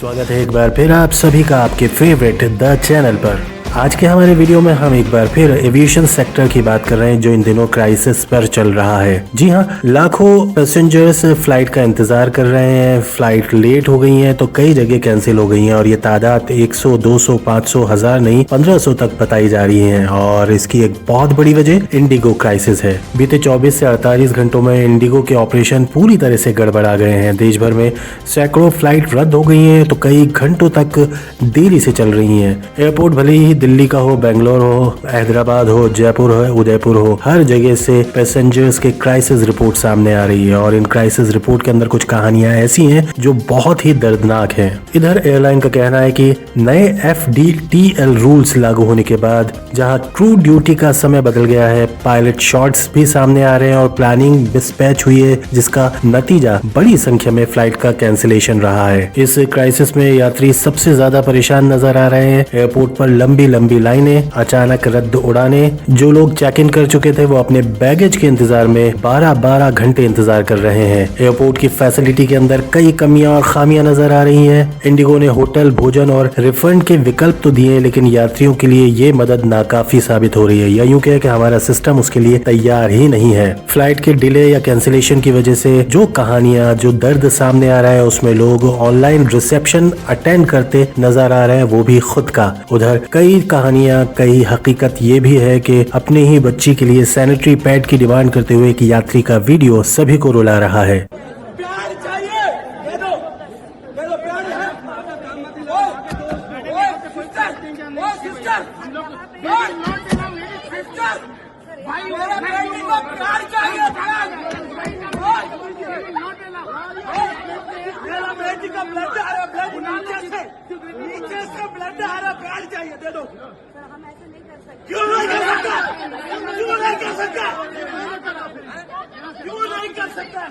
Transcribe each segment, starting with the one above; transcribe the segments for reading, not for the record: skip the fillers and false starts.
स्वागत है एक बार फिर आप सभी का आपके फेवरेट द चैनल पर। आज के हमारे वीडियो में हम एक बार फिर एविएशन सेक्टर की बात कर रहे हैं जो इन दिनों क्राइसिस पर चल रहा है। जी हाँ, लाखों पैसेंजर्स फ्लाइट का इंतजार कर रहे हैं। फ्लाइट लेट हो गई है तो कई जगह कैंसिल हो गई हैं और ये तादाद 100, 200, 500, 1000 नहीं 1500 तक बताई जा रही है। और इसकी एक बहुत बड़ी वजह इंडिगो क्राइसिस है। बीते 24 से 48 घंटों में इंडिगो के ऑपरेशन पूरी तरह से गड़बड़ा गए हैं। देश भर में सैकड़ों फ्लाइट रद्द हो गई हैं तो कई घंटों तक देरी से चल रही हैं। एयरपोर्ट भले ही दिल्ली का हो, बेंगलोर हो, हैदराबाद हो, जयपुर हो, उदयपुर हो, हर जगह से पैसेंजर्स के क्राइसिस रिपोर्ट सामने आ रही है। और इन क्राइसिस रिपोर्ट के अंदर कुछ कहानियां ऐसी हैं जो बहुत ही दर्दनाक हैं। इधर एयरलाइन का कहना है कि नए FDTL रूल्स लागू होने के बाद जहां क्रू ड्यूटी का समय बदल गया है, पायलट शॉट्स भी सामने आ रहे हैं और प्लानिंग मिसमैच हुई है, जिसका नतीजा बड़ी संख्या में फ्लाइट का कैंसिलेशन रहा है। इस क्राइसिस में यात्री सबसे ज्यादा परेशान नजर आ रहे हैं। एयरपोर्ट पर लंबी लाइनें, अचानक रद्द उड़ाने, जो लोग चेक इन कर चुके थे वो अपने बैगेज के इंतजार में 12-12 घंटे इंतजार कर रहे हैं। एयरपोर्ट की फैसिलिटी के अंदर कई कमियां और खामियां नजर आ रही हैं। इंडिगो ने होटल, भोजन और रिफंड के विकल्प तो दिए, लेकिन यात्रियों के लिए ये मदद नाकाफी साबित हो रही है, या यूं कहें कि हमारा सिस्टम उसके लिए तैयार ही नहीं है। फ्लाइट के डिले या कैंसिलेशन की वजह से जो कहानियां, जो दर्द सामने आ रहा है, उसमें लोग ऑनलाइन रिसेप्शन अटेंड करते नजर आ रहे हैं, वो भी खुद का। उधर कई कहानियां, कई हकीकत ये भी है कि अपने ही बच्ची के लिए सैनिटरी पैड की डिमांड करते हुए एक यात्री का वीडियो सभी को रुला रहा है। प्यार चाहिए, दे दो प्यार है। भाई मेरा बेटी को प्यार चाहिए, मेरा बेटी का ब्लड आ रहा, ब्लड नीचे से ब्लड आ रहा, प्यार चाहिए, दे दो। हम ऐसे नहीं कर सकते। क्यों नहीं कर सकता? क्यों नहीं कर सकता? क्यों नहीं कर सकता?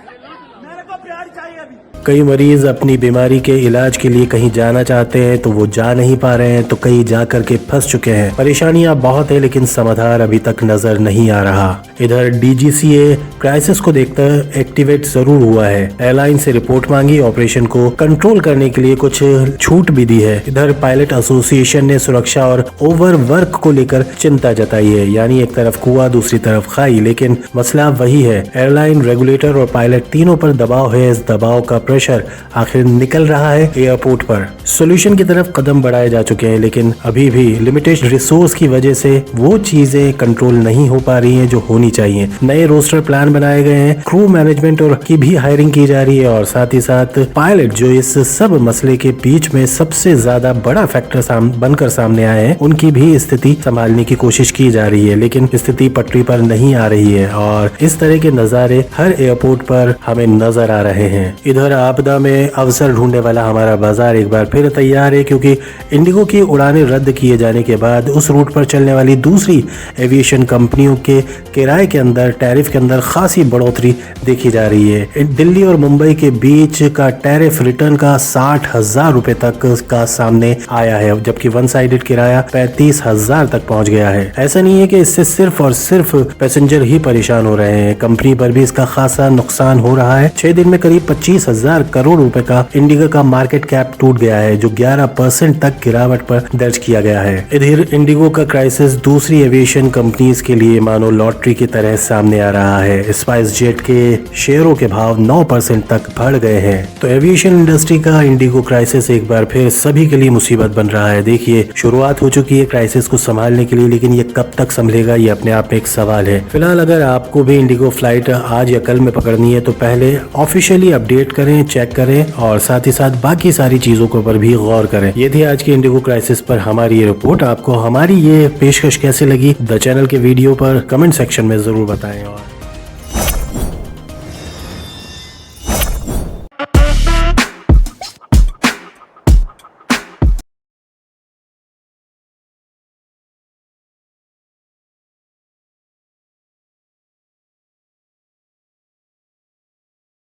मेरे को प्यार चाहिए अभी। कई मरीज अपनी बीमारी के इलाज के लिए कहीं जाना चाहते हैं तो वो जा नहीं पा रहे हैं, तो कई जा करके फंस चुके हैं। परेशानियां बहुत है लेकिन समाधान अभी तक नजर नहीं आ रहा। इधर DGCA क्राइसिस को देखकर एक्टिवेट जरूर हुआ है। एयरलाइन से रिपोर्ट मांगी, ऑपरेशन को कंट्रोल करने के लिए कुछ छूट भी दी है। इधर पायलट एसोसिएशन ने सुरक्षा और ओवर वर्क को लेकर चिंता जताई है, यानी एक तरफ कुआं दूसरी तरफ खाई। लेकिन मसला वही है, एयरलाइन, रेगुलेटर और पायलट तीनों पर दबाव है। इस दबाव का प्रेशर आखिर निकल रहा है एयरपोर्ट पर। सोल्यूशन की तरफ कदम बढ़ाए जा चुके हैं, लेकिन अभी भी लिमिटेड रिसोर्स की वजह से वो चीजें कंट्रोल नहीं हो पा रही हैं जो होनी चाहिए। नए रोस्टर प्लान बनाए गए हैं, क्रू मैनेजमेंट और की भी हायरिंग की जा रही है, और साथ ही साथ पायलट जो इस सब मसले के बीच में सबसे ज्यादा बड़ा फैक्टर बनकर सामने आए हैं, उनकी भी स्थिति संभालने की कोशिश की जा रही है। लेकिन स्थिति पटरी पर नहीं आ रही है और इस तरह के नजारे हर एयरपोर्ट पर हमें नजर आ रहे हैं। इधर आपदा में अवसर ढूंढने वाला हमारा बाजार एक बार फिर तैयार है, क्योंकि इंडिगो की उड़ानें रद्द किए जाने के बाद उस रूट पर चलने वाली दूसरी एविएशन कंपनियों के किराए के अंदर, टैरिफ के अंदर खासी बढ़ोतरी देखी जा रही है। दिल्ली और मुंबई के बीच का टैरिफ रिटर्न का 60,000 रुपए तक का सामने आया है, जबकि वन साइडेड किराया 35,000 तक पहुंच गया है। ऐसा नहीं है कि इससे सिर्फ और सिर्फ पैसेंजर ही परेशान हो रहे हैं, कंपनी पर भी इसका खासा नुकसान हो रहा है। 6 दिन में करीब 25,000 करोड़ रुपए का इंडिगो का मार्केट कैप टूट गया है, जो 11% तक गिरावट पर दर्ज किया गया है। इधर इंडिगो का क्राइसिस दूसरी एविएशन कंपनीज के लिए मानो लॉटरी की तरह सामने आ रहा है। स्पाइस जेट के शेयरों के भाव 9% तक बढ़ गए हैं। तो एविएशन इंडस्ट्री का इंडिगो क्राइसिस एक बार फिर सभी के लिए मुसीबत बन रहा है। देखिए, शुरुआत हो चुकी है क्राइसिस को संभालने के लिए, लेकिन ये कब तक संभलेगा ये अपने आप में एक सवाल है। फिलहाल अगर आपको भी इंडिगो फ्लाइट आज या कल में पकड़नी है तो पहले ऑफिशियली अपडेट करें, चेक करें और साथ ही साथ बाकी सारी चीजों के ऊपर भी गौर करें। ये थी आज की इंडिगो क्राइसिस पर हमारी ये रिपोर्ट। आपको हमारी ये पेशकश कैसे लगी द चैनल के वीडियो पर कमेंट सेक्शन में जरूर बताएं। और